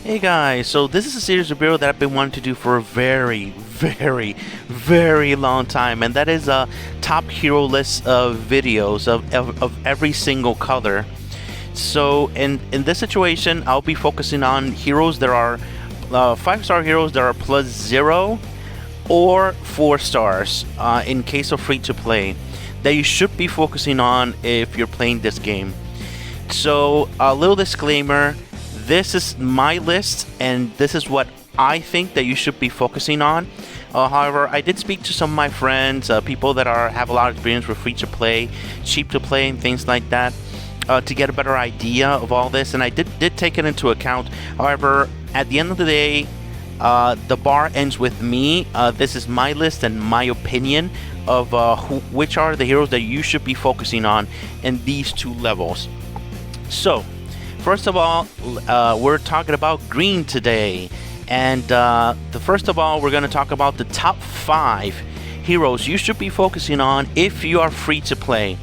Hey guys, so this is a series of video that I've been wanting to do for a very long time, and that is a top hero list of videos of every single color. So in this situation, I'll be focusing on heroes that are 5-star heroes that are +0 or 4 stars in case of free to play that you should be focusing on if you're playing this game. So a little disclaimer. This is my list, and this is what I think that you should be focusing on. However, I did speak to some of my friends, people that have a lot of experience with free to play, cheap to play, and things like that, to get a better idea of all this, and I did take it into account. However, at the end of the day, the bar ends with me. This is my list and my opinion of which are the heroes that you should be focusing on in these two levels. So, first of all, we're talking about green today, and first of all, we're going to talk about the top 5 heroes you should be focusing on if you are free to play.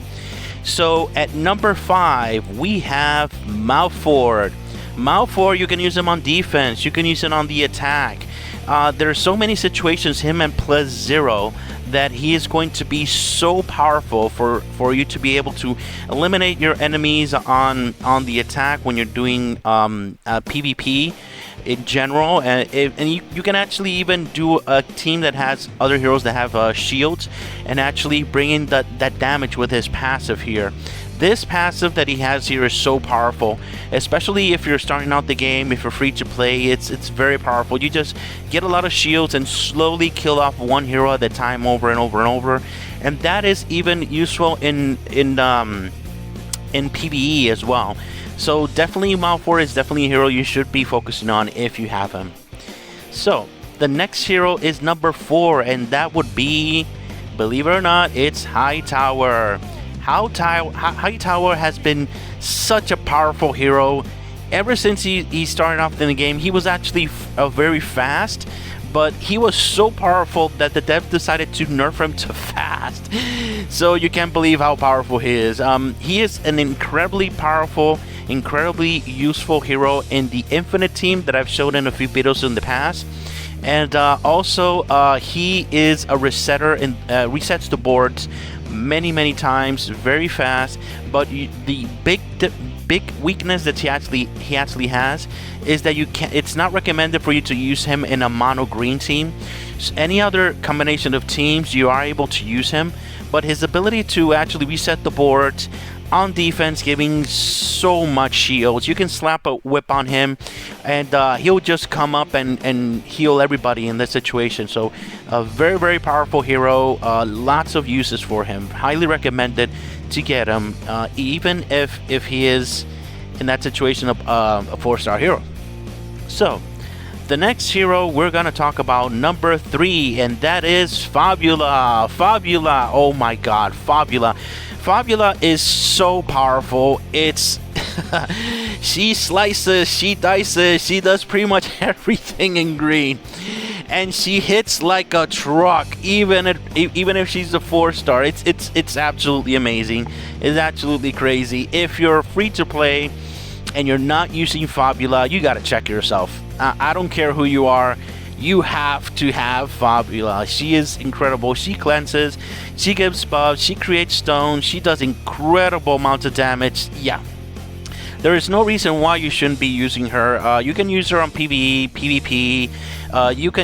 So at number 5, we have Malford. Malford, you can use him on defense, you can use him on the attack. There are so many situations, him and +0, that he is going to be so powerful for you to be able to eliminate your enemies on the attack when you're doing PvP in general, and you can actually even do a team that has other heroes that have shields and actually bring in that damage with his passive here. This passive that he has here is so powerful, especially if you're starting out the game, if you're free to play. It's very powerful. You just get a lot of shields and slowly kill off one hero at a time over and over and over, and that is even useful in PvE as well. So definitely Malford is definitely a hero you should be focusing on if you have him. So the next hero is number 4, and that would be, believe it or not, it's Hightower. Hightower has been such a powerful hero ever since he started off in the game. He was actually very fast, but he was so powerful that the devs decided to nerf him to fast. So you can't believe how powerful he is. He is an incredibly powerful, incredibly useful hero in the Infinite team that I've showed in a few videos in the past. And also he is a resetter and resets the boards many times, very fast. But the big weakness that he actually has is that it's not recommended for you to use him in a mono green team. So any other combination of teams, you are able to use him, but his ability to actually reset the boards on defense, giving so much shields. You can slap a whip on him and he'll just come up and heal everybody in this situation. So a very powerful hero, lots of uses for him. Highly recommended to get him, even if he is in that situation of a 4-star hero. So the next hero we're gonna talk about, number 3, and that is Fabula. Fabula, oh my god, Fabula. Fabula is so powerful. It's she slices, she dices, she does pretty much everything in green, and she hits like a truck. Even if she's a 4-star, it's absolutely amazing. It's absolutely crazy. If you're free to play and you're not using Fabula, you gotta check yourself. I don't care who you are. You have to have Fabula. She is incredible. She cleanses, she gives buffs, she creates stones, she does incredible amounts of damage. Yeah, there is no reason why you shouldn't be using her. You can use her on PvE, PvP.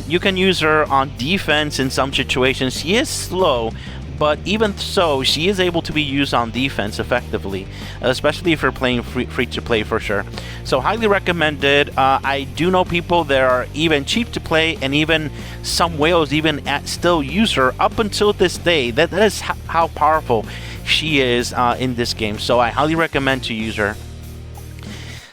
You can use her on defense in some situations. She is slow, but even so, she is able to be used on defense effectively, especially if you're playing free to play, for sure. So highly recommended. I do know people that are even cheap to play, and even some whales even still use her up until this day. That is how powerful she is in this game. So I highly recommend to use her.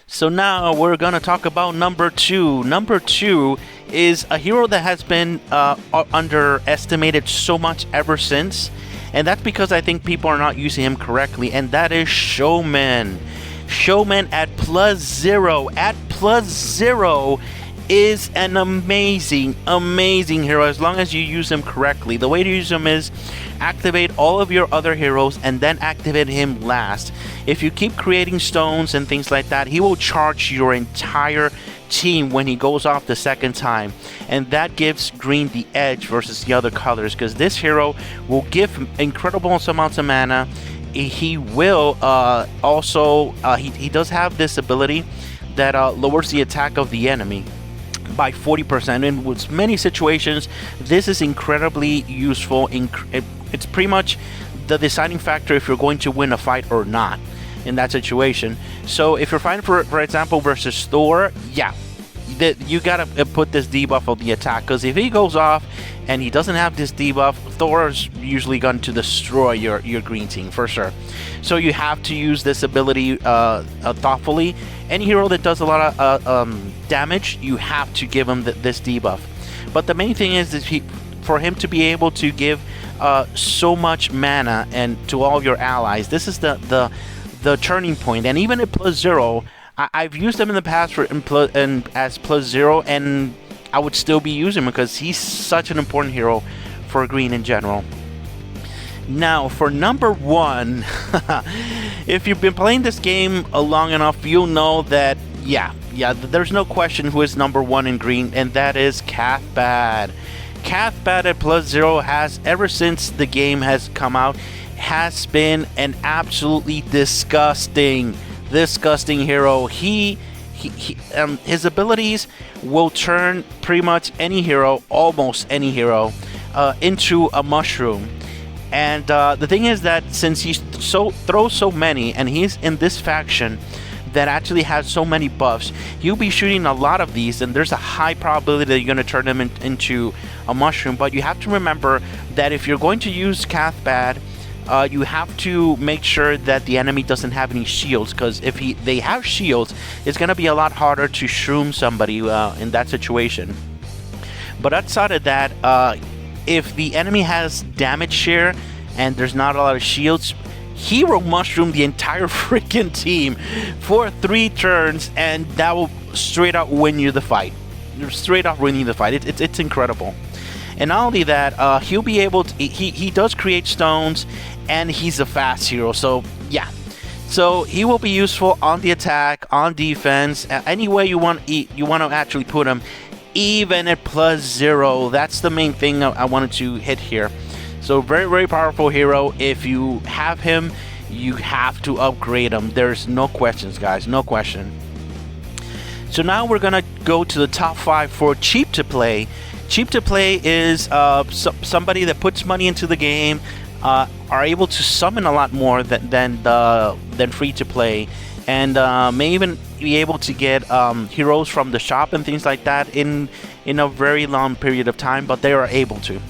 So now we're gonna talk about number 2. Number 2 is a hero that has been underestimated so much ever since, and that's because I think people are not using him correctly, and that is Showman. Showman at +0. At +0 is an amazing hero as long as you use him correctly. The way to use him is activate all of your other heroes and then activate him last. If you keep creating stones and things like that, he will charge your entire team when he goes off the second time, and that gives green the edge versus the other colors, because this hero will give incredible amounts of mana. He will also he does have this ability that lowers the attack of the enemy by 40%. In with many situations, this is incredibly useful. It's pretty much the deciding factor if you're going to win a fight or not in that situation. So if you're fighting for example versus Thor, yeah, you gotta put this debuff on the attack, because if he goes off and he doesn't have this debuff, Thor's usually going to destroy your green team for sure. So you have to use this ability thoughtfully. Any hero that does a lot of damage, you have to give him this debuff. But the main thing is for him to be able to give so much mana and to all of your allies, this is the turning point. And even at +0, I've used him in the past as +0, and I would still be using him because he's such an important hero for green in general. Now, for number 1, if you've been playing this game long enough, you'll know that, yeah, there's no question who is number 1 in green, and that is Cathbad. Cathbad at +0 has, ever since the game has come out, has been an absolutely disgusting hero. His abilities will turn pretty much any hero, almost any hero, into a mushroom. And the thing is that since he throws so many, and he's in this faction that actually has so many buffs, you'll be shooting a lot of these, and there's a high probability that you're going to turn them into a mushroom. But you have to remember that if you're going to use Cathbad, you have to make sure that the enemy doesn't have any shields, because if they have shields, it's going to be a lot harder to shroom somebody in that situation. But outside of that, if the enemy has damage share and there's not a lot of shields, hero mushroom the entire freaking team for 3 turns, and that will straight up win you the fight. Straight up winning the fight. It's incredible. And not only that, he'll be able to, he does create stones, and he's a fast hero. So yeah, so he will be useful on the attack, on defense, any way you want to actually put him, even at +0. That's the main thing I wanted to hit here. So very, very powerful hero. If you have him, you have to upgrade him. There's no questions, guys, no question. So now we're gonna go to the top 5 for cheap to play. Cheap to play is somebody that puts money into the game, are able to summon a lot more than free to play, and may even be able to get heroes from the shop and things like that in a very long period of time, but they are able to.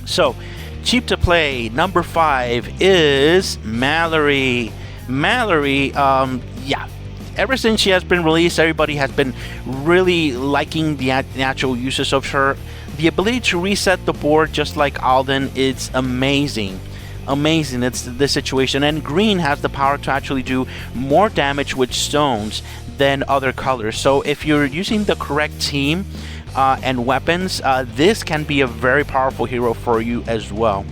So cheap to play, number 5 is Mallory. Mallory, yeah. Ever since she has been released, everybody has been really liking the actual uses of her. The ability to reset the board just like Alden is amazing. Amazing, it's the situation. And green has the power to actually do more damage with stones than other colors. So if you're using the correct team and weapons, this can be a very powerful hero for you as well.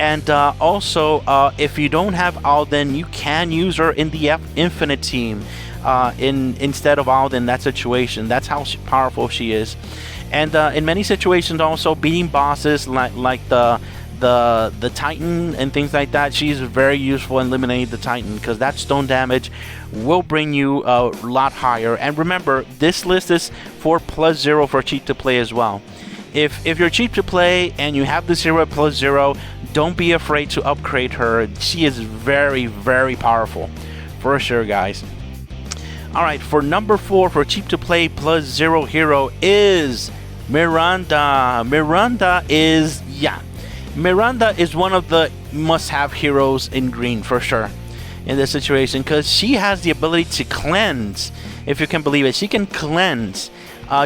And also, if you don't have Alden, you can use her in the Infinite team. Instead of Alden in that situation. That's how powerful she is. And in many situations also beating bosses like the Titan and things like that, she's very useful in eliminating the Titan, because that stone damage will bring you a lot higher. And remember, this list is for +0 for cheap to play as well. If you're cheap to play and you have this hero at +0, don't be afraid to upgrade her. She is very, very powerful for sure, guys. Alright, for number 4 for cheap to play +0 hero is Miranda. Miranda is one of the must-have heroes in green for sure in this situation, because she has the ability to cleanse, if you can believe it. She can cleanse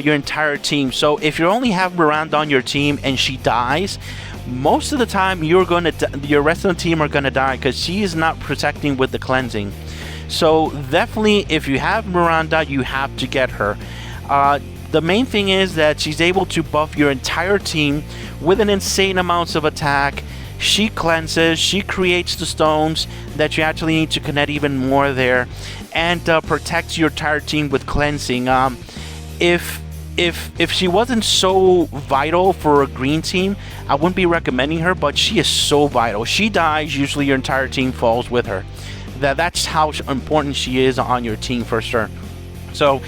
your entire team. So if you only have Miranda on your team and she dies, most of the time your rest of the team are gonna die, because she is not protecting with the cleansing. So definitely, if you have Miranda, you have to get her. The main thing is that she's able to buff your entire team with an insane amounts of attack. She cleanses, she creates the stones that you actually need to connect even more there, and protects your entire team with cleansing. if she wasn't so vital for a green team, I wouldn't be recommending her, but she is so vital. She dies, usually your entire team falls with her. That's how important she is on your team for sure. So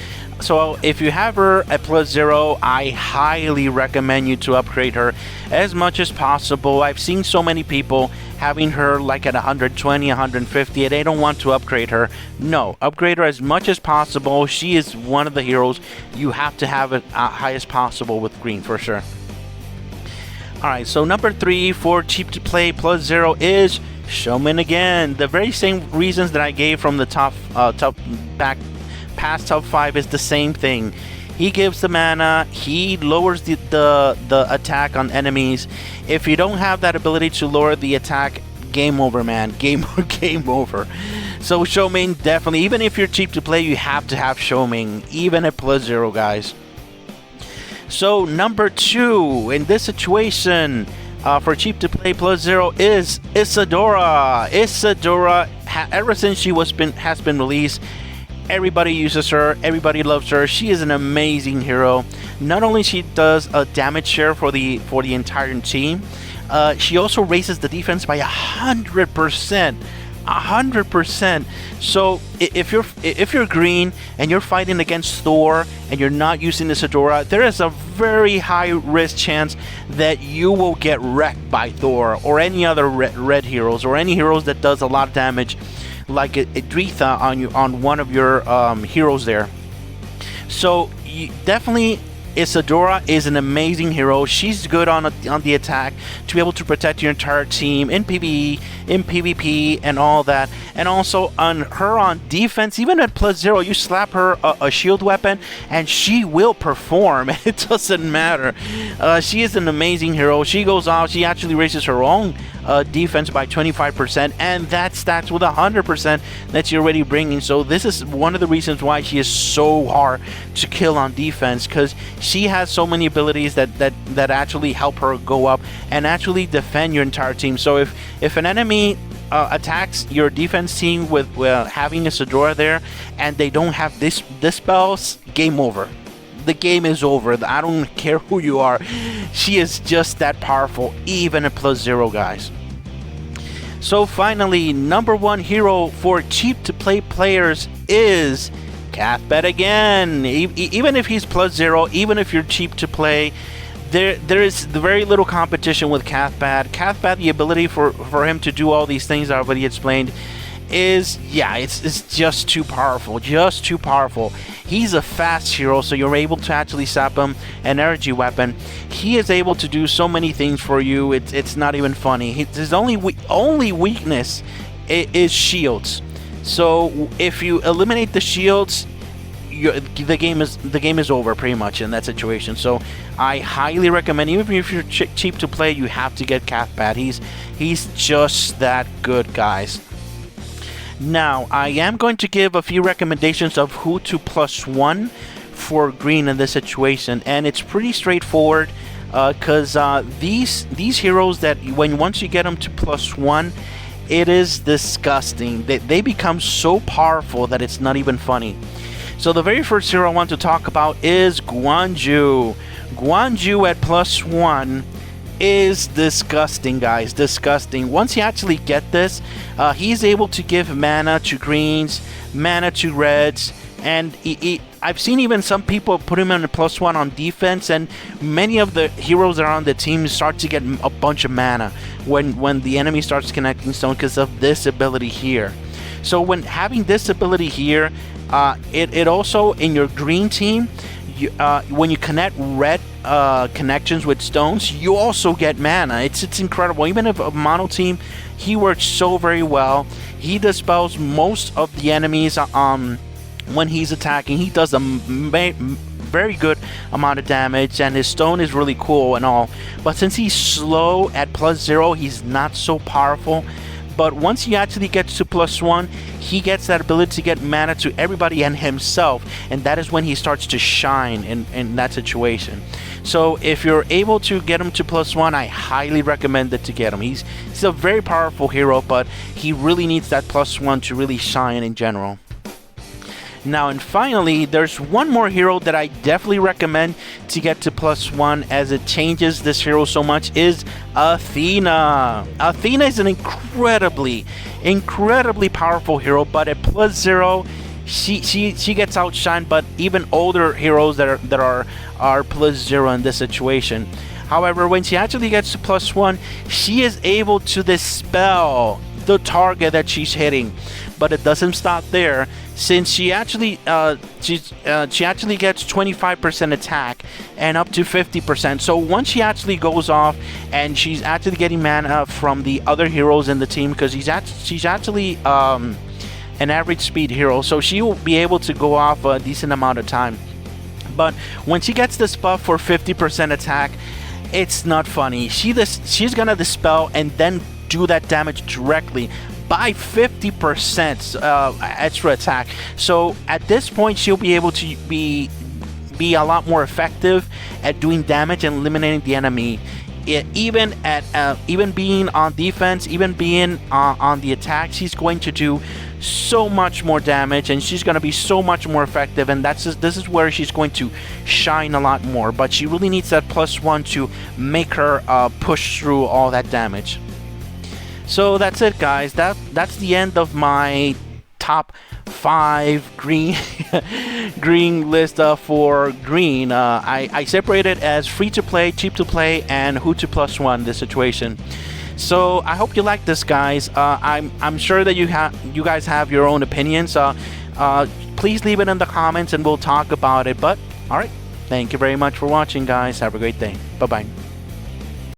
if you have her at +0, I highly recommend you to upgrade her as much as possible. I've seen so many people having her like at 120, 150, and they don't want to upgrade her. No, upgrade her as much as possible. She is one of the heroes you have to have it high as possible with green for sure. Alright, so number 3 for cheap to play +0 is Showman again. The very same reasons that I gave from the past top 5 is the same thing. He gives the mana, he lowers the attack on enemies. If you don't have that ability to lower the attack, game over, man. Game over. So Showman, definitely, even if you're cheap to play, you have to have Showman, even at +0, guys. So number 2 in this situation for cheap to play +0 is Isadora. Isadora, ever since she has been released, everybody uses her, everybody loves her. She is an amazing hero. Not only she does a damage share for the entire team, she also raises the defense by 100%. 100%. So if you're green and you're fighting against Thor and you're not using Isadora, there is a very high risk chance that you will get wrecked by Thor or any other red heroes or any heroes that does a lot of damage, like Idritha on one of your heroes there. So definitely Isadora is an amazing hero. She's good on the attack to be able to protect your entire team in PvE, in PvP, and all that. And also on defense, even at +0, you slap her a shield weapon and she will perform. It doesn't matter. She is an amazing hero. She goes off. She actually raises her own defense by 25%, and that stacks with 100% that you're already bringing. So this is one of the reasons why she is so hard to kill on defense, because she has so many abilities that actually help her go up and actually defend your entire team. So if an enemy attacks your defense team with having Isadora there and they don't have this spells, game over. The game is over. I don't care who you are. She is just that powerful, even at +0, guys. So finally, number 1 hero for cheap to play players is Cathbad again. Even if he's +0, even if you're cheap to play, there is very little competition with Cathbad. Cathbad, the ability for him to do all these things I already explained is, yeah, it's just too powerful, He's a fast hero, so you're able to actually sap him an energy weapon. He is able to do so many things for you, it's not even funny. His only weakness is shields. So if you eliminate the shields, the game is over pretty much in that situation. So I highly recommend, even if you're cheap to play, you have to get Cathbad. He's just that good, guys. Now, I am going to give a few recommendations of who to +1 for green in this situation, and it's pretty straightforward because these heroes that once you get them to +1, it is disgusting. They become so powerful that it's not even funny. So the very first hero I want to talk about is Guanju. Guanju at +1 is disgusting, guys. Disgusting. Once you actually get this, he's able to give mana to greens, mana to reds, and I've seen even some people put him in a +1 on defense, and many of the heroes that are on the team start to get a bunch of mana when the enemy starts connecting stone because of this ability here. So when having this ability here, it also in your green team, when you connect red connections with stones, you also get mana. It's incredible. Even if a mono team, he works so very well. He dispels most of the enemies when he's attacking. He does a very good amount of damage, and his stone is really cool and all. But since he's slow at +0, he's not so powerful. But once he actually gets to +1, he gets that ability to get mana to everybody and himself, and that is when he starts to shine in that situation. So if you're able to get him to +1, I highly recommend it to get him. He's a very powerful hero, but he really needs that +1 to really shine in general. Now, and finally, there's one more hero that I definitely recommend to get to +1, as it changes this hero so much, is Athena. Athena is an incredibly powerful hero, but at +0, she gets outshined, but even older heroes that are +0 in this situation. However, when she actually gets to +1, she is able to dispel the target that she's hitting. But it doesn't stop there, since she actually gets 25% attack and up to 50%. So once she actually goes off, and she's actually getting mana from the other heroes in the team, because she's actually an average speed hero, so she will be able to go off a decent amount of time. But when she gets this buff for 50% attack, it's not funny. She's gonna dispel and then do that damage directly by 50% extra attack. So at this point, she'll be able to be a lot more effective at doing damage and eliminating the enemy. Even being on defense, even being on the attack, she's going to do so much more damage, and she's going to be so much more effective, and this is where she's going to shine a lot more. But she really needs that +1 to make her push through all that damage. So that's it, guys. That's the end of my top 5 green green list for green. I separated as free to play, cheap to play, and who to +1 this situation. So I hope you like this, guys. I'm sure that you guys have your own opinions. Please leave it in the comments and we'll talk about it. But all right, thank you very much for watching, guys. Have a great day. Bye bye.